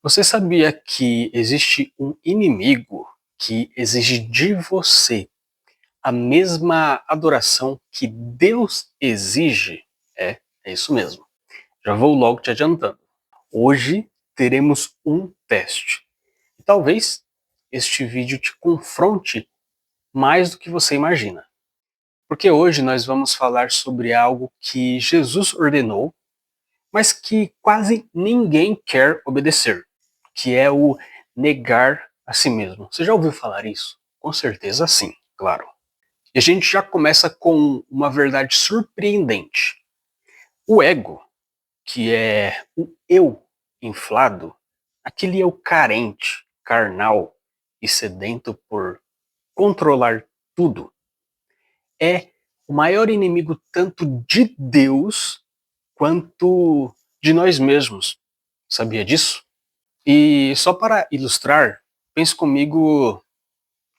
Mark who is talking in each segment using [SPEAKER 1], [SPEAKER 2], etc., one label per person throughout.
[SPEAKER 1] Você sabia que existe um inimigo que exige de você a mesma adoração que Deus exige? É isso mesmo. Já vou logo te adiantando. Hoje teremos um teste. E talvez este vídeo te confronte mais do que você imagina. Porque hoje nós vamos falar sobre algo que Jesus ordenou, mas que quase ninguém quer obedecer, que é o negar a si mesmo. Você já ouviu falar isso? Com certeza sim, claro. E a gente já começa com uma verdade surpreendente. O ego, que é o eu inflado, aquele eu carente, carnal e sedento por controlar tudo, é o maior inimigo tanto de Deus quanto de nós mesmos. Sabia disso? E só para ilustrar, pense comigo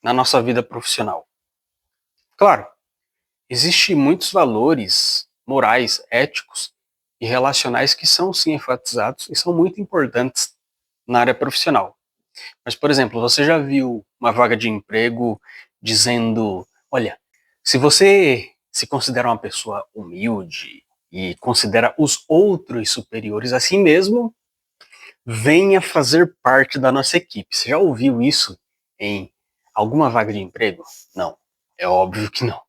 [SPEAKER 1] na nossa vida profissional. Claro, existem muitos valores morais, éticos e relacionais que são sim enfatizados e são muito importantes na área profissional. Mas, por exemplo, você já viu uma vaga de emprego dizendo: olha, se você se considera uma pessoa humilde e considera os outros superiores a si mesmo, venha fazer parte da nossa equipe. Você já ouviu isso em alguma vaga de emprego? Não, é óbvio que não.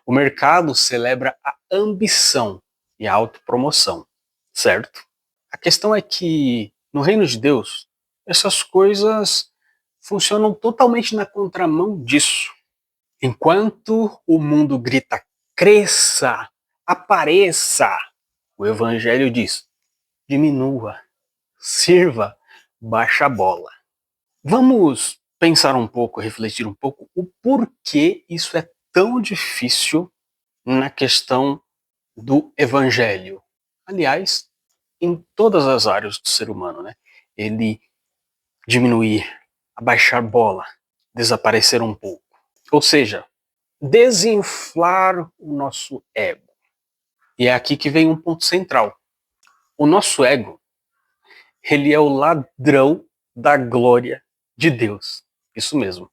[SPEAKER 1] O mercado celebra a ambição e a autopromoção, certo? A questão é que no reino de Deus, essas coisas funcionam totalmente na contramão disso. Enquanto o mundo grita cresça, apareça, o evangelho diz diminua, sirva, baixa a bola. Vamos pensar um pouco, refletir um pouco o porquê isso é tão difícil na questão do evangelho. Aliás, em todas as áreas do ser humano, né? Ele diminuir, abaixar bola, desaparecer um pouco. Ou seja, desinflar o nosso ego. E é aqui que vem um ponto central. O nosso ego, ele é o ladrão da glória de Deus. Isso mesmo.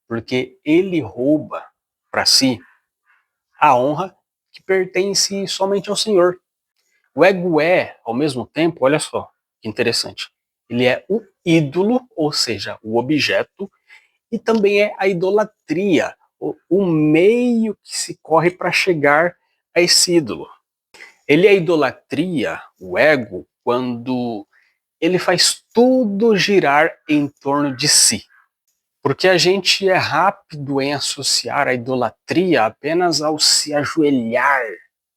[SPEAKER 1] Porque ele rouba para si a honra que pertence somente ao Senhor. O ego é, ao mesmo tempo, olha só, que interessante, ele é o ídolo, ou seja, o objeto, e também é a idolatria, o meio que se corre para chegar a esse ídolo. Ele é a idolatria, o ego, quando ele faz tudo girar em torno de si. Porque a gente é rápido em associar a idolatria apenas ao se ajoelhar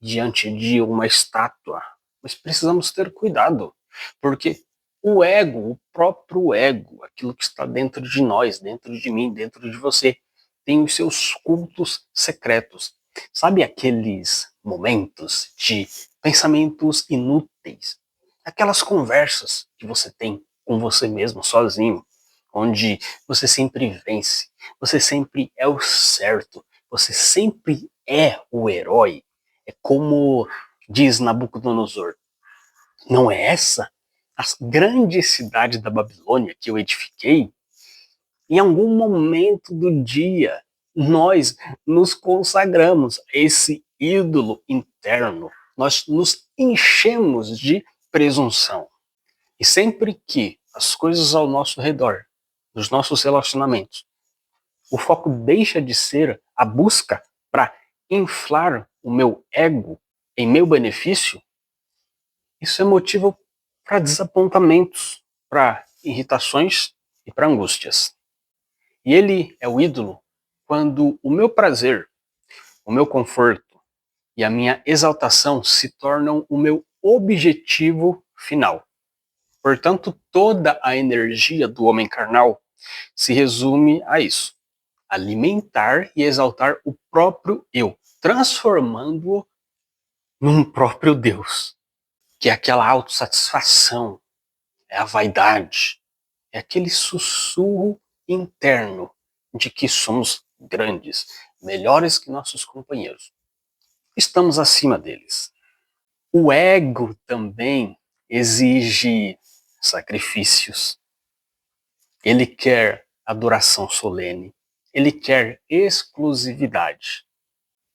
[SPEAKER 1] diante de uma estátua. Mas precisamos ter cuidado, porque o ego, o próprio ego, aquilo que está dentro de nós, dentro de mim, dentro de você, tem os seus cultos secretos. Sabe aqueles momentos de pensamentos inúteis? Aquelas conversas que você tem com você mesmo, sozinho, onde você sempre vence, você sempre é o certo, você sempre é o herói. É como diz Nabucodonosor, não é essa a grande cidade da Babilônia que eu edifiquei? Em algum momento do dia, nós nos consagramos a esse ídolo interno, nós nos enchemos de presunção. E sempre que as coisas ao nosso redor, nos nossos relacionamentos, o foco deixa de ser a busca para inflar o meu ego em meu benefício, isso é motivo para desapontamentos, para irritações e para angústias. E ele é o ídolo quando o meu prazer, o meu conforto e a minha exaltação se tornam o meu objetivo final. Portanto, toda a energia do homem carnal se resume a isso: alimentar e exaltar o próprio eu, transformando-o num próprio Deus, que é aquela autossatisfação, é a vaidade, é aquele sussurro interno de que somos grandes, melhores que nossos companheiros. Estamos acima deles. O ego também exige sacrifícios, ele quer adoração solene, ele quer exclusividade.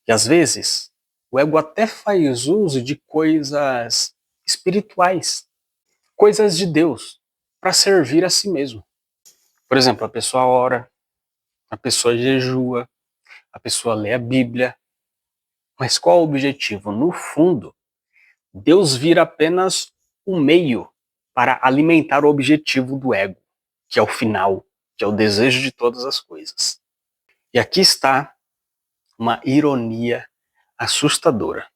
[SPEAKER 1] E às vezes, o ego até faz uso de coisas espirituais, coisas de Deus, para servir a si mesmo. Por exemplo, a pessoa ora, a pessoa jejua, a pessoa lê a Bíblia. Mas qual o objetivo? No fundo, Deus vira apenas um meio para alimentar o objetivo do ego, que é o final, que é o desejo de todas as coisas. E aqui está uma ironia assustadora.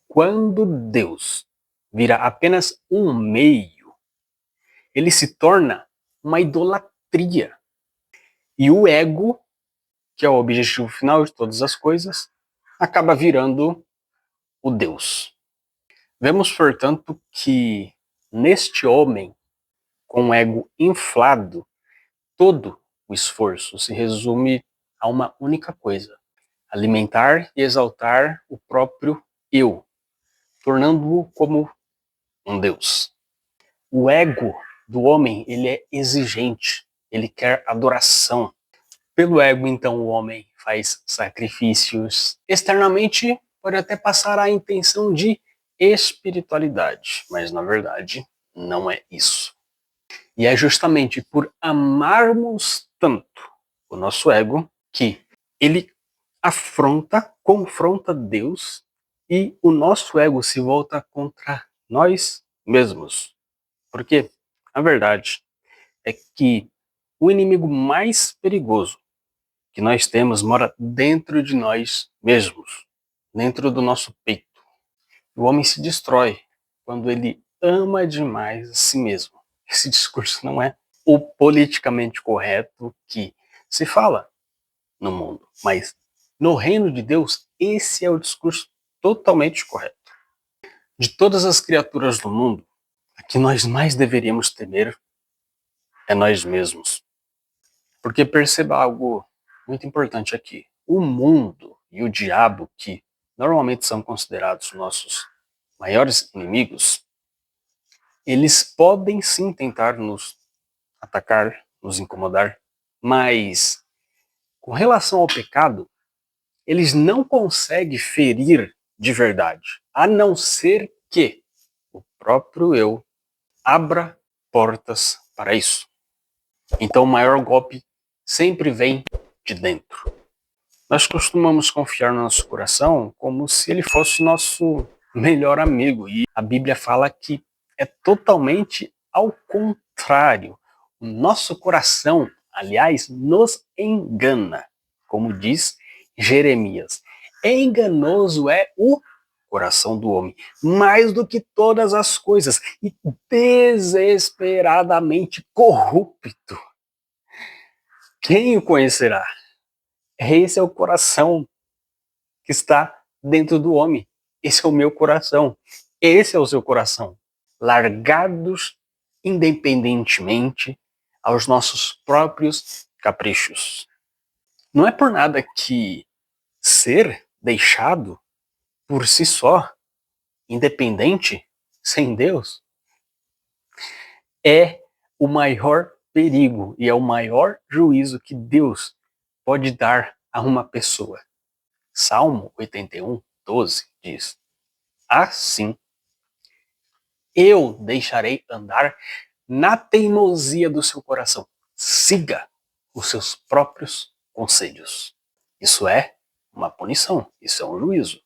[SPEAKER 1] Quando Deus vira apenas um meio, ele se torna uma idolatria. E o ego, que é o objetivo final de todas as coisas, acaba virando o Deus. Vemos, portanto, que neste homem, com o ego inflado, todo o esforço se resume a uma única coisa: alimentar e exaltar o próprio eu, tornando-o como um Deus. O ego do homem, ele é exigente, ele quer adoração. Pelo ego, então, o homem faz sacrifícios. Externamente, pode até passar a intenção de espiritualidade, mas na verdade não é isso. E é justamente por amarmos tanto o nosso ego que ele confronta Deus e o nosso ego se volta contra nós mesmos. Porque a verdade é que o inimigo mais perigoso que nós temos mora dentro de nós mesmos, dentro do nosso peito. O homem se destrói quando ele ama demais a si mesmo. Esse discurso não é o politicamente correto que se fala no mundo, mas no reino de Deus, esse é o discurso totalmente correto. De todas as criaturas do mundo, a que nós mais deveríamos temer é nós mesmos. Porque perceba algo muito importante aqui. O mundo e o diabo, que normalmente são considerados nossos maiores inimigos, eles podem sim tentar nos atacar, nos incomodar, mas com relação ao pecado, eles não conseguem ferir de verdade, a não ser que o próprio eu abra portas para isso. Então o maior golpe sempre vem de dentro. Nós costumamos confiar no nosso coração como se ele fosse nosso melhor amigo. E a Bíblia fala que é totalmente ao contrário. O nosso coração, aliás, nos engana. Como diz Jeremias. Enganoso é o coração do homem, mais do que todas as coisas, e desesperadamente corrupto. Quem o conhecerá? Esse é o coração que está dentro do homem. Esse é o meu coração. Esse é o seu coração. Largados independentemente aos nossos próprios caprichos. Não é por nada que ser deixado por si só, independente, sem Deus, é o maior perigo e é o maior juízo que Deus pode dar a uma pessoa. Salmo 81, 12 diz: assim, eu deixarei andar na teimosia do seu coração. Siga os seus próprios conselhos. Isso é uma punição, isso é um juízo.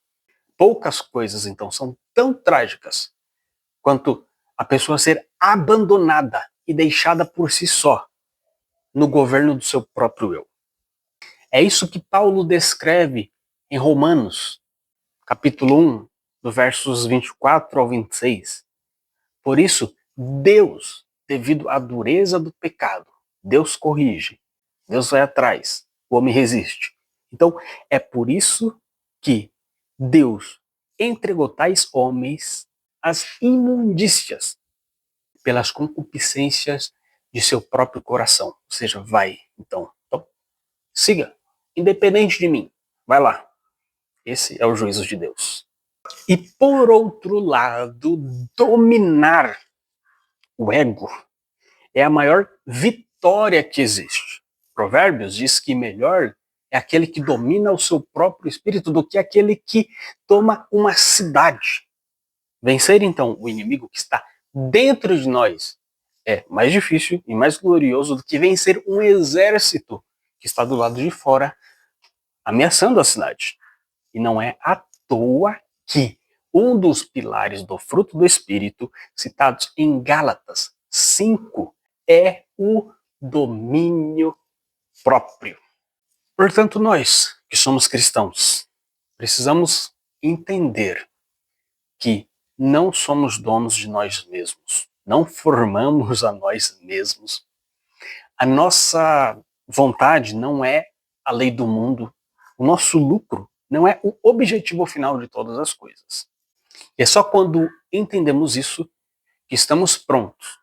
[SPEAKER 1] Poucas coisas, então, são tão trágicas quanto a pessoa ser abandonada e deixada por si só no governo do seu próprio eu. É isso que Paulo descreve em Romanos, capítulo 1, do versos 24 ao 26. Por isso, Deus, devido à dureza do pecado, Deus corrige, Deus vai atrás, o homem resiste. Então, é por isso que Deus entregou tais homens às imundícias pelas concupiscências de seu próprio coração. Ou seja, vai, então siga, independente de mim, vai lá. Esse é o juízo de Deus. E por outro lado, dominar O ego é a maior vitória que existe. Provérbios diz que melhor é aquele que domina o seu próprio espírito do que aquele que toma uma cidade. Vencer, então, o inimigo que está dentro de nós é mais difícil e mais glorioso do que vencer um exército que está do lado de fora ameaçando a cidade. E não é à toa que um dos pilares do fruto do Espírito, citados em Gálatas 5, é o domínio próprio. Portanto, nós, que somos cristãos, precisamos entender que não somos donos de nós mesmos, não formamos a nós mesmos. A nossa vontade não é a lei do mundo, o nosso lucro não é o objetivo final de todas as coisas. E é só quando entendemos isso que estamos prontos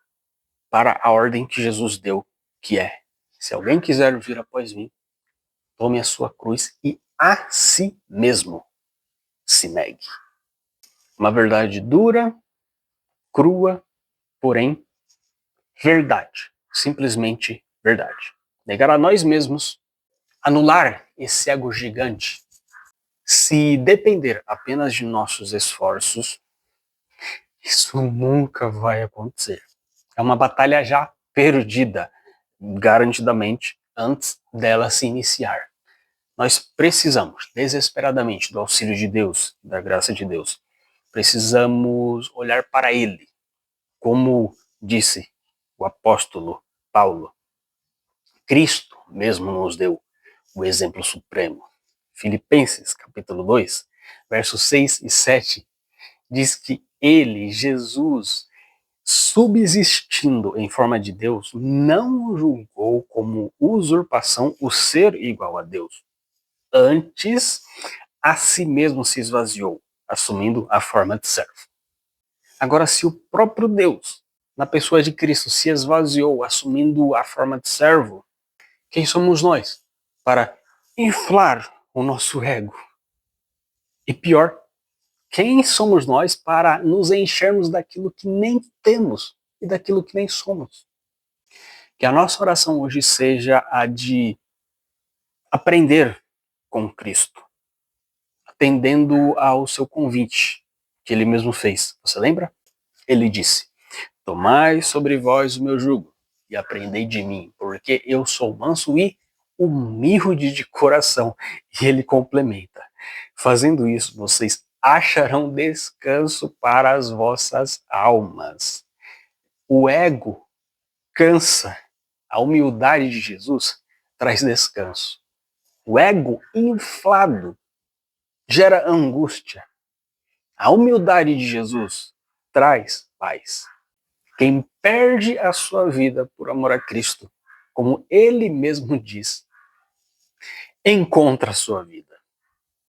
[SPEAKER 1] para a ordem que Jesus deu, que é: se alguém quiser vir após mim, tome a sua cruz e a si mesmo se negue. Uma verdade dura, crua, porém verdade. Simplesmente verdade. Negar a nós mesmos, anular esse ego gigante, se depender apenas de nossos esforços, isso nunca vai acontecer. É uma batalha já perdida, garantidamente, antes dela se iniciar. Nós precisamos, desesperadamente, do auxílio de Deus, da graça de Deus. Precisamos olhar para Ele, como disse o apóstolo Paulo. Cristo mesmo nos deu o exemplo supremo. Filipenses, capítulo 2, versos 6 e 7, diz que ele, Jesus, subsistindo em forma de Deus, não julgou como usurpação o ser igual a Deus. Antes, a si mesmo se esvaziou, assumindo a forma de servo. Agora, se o próprio Deus, na pessoa de Cristo, se esvaziou, assumindo a forma de servo, quem somos nós para inflar o nosso ego? E pior, quem somos nós para nos enchermos daquilo que nem temos e daquilo que nem somos? Que a nossa oração hoje seja a de aprender com Cristo, atendendo ao seu convite que ele mesmo fez. Você lembra? Ele disse: tomai sobre vós o meu jugo e aprendei de mim, porque eu sou manso e humilde de coração. E ele complementa: fazendo isso, vocês acharão descanso para as vossas almas. O ego cansa, a humildade de Jesus traz descanso. O ego inflado gera angústia. A humildade de Jesus traz paz. Quem perde a sua vida por amor a Cristo, como ele mesmo diz, encontra a sua vida.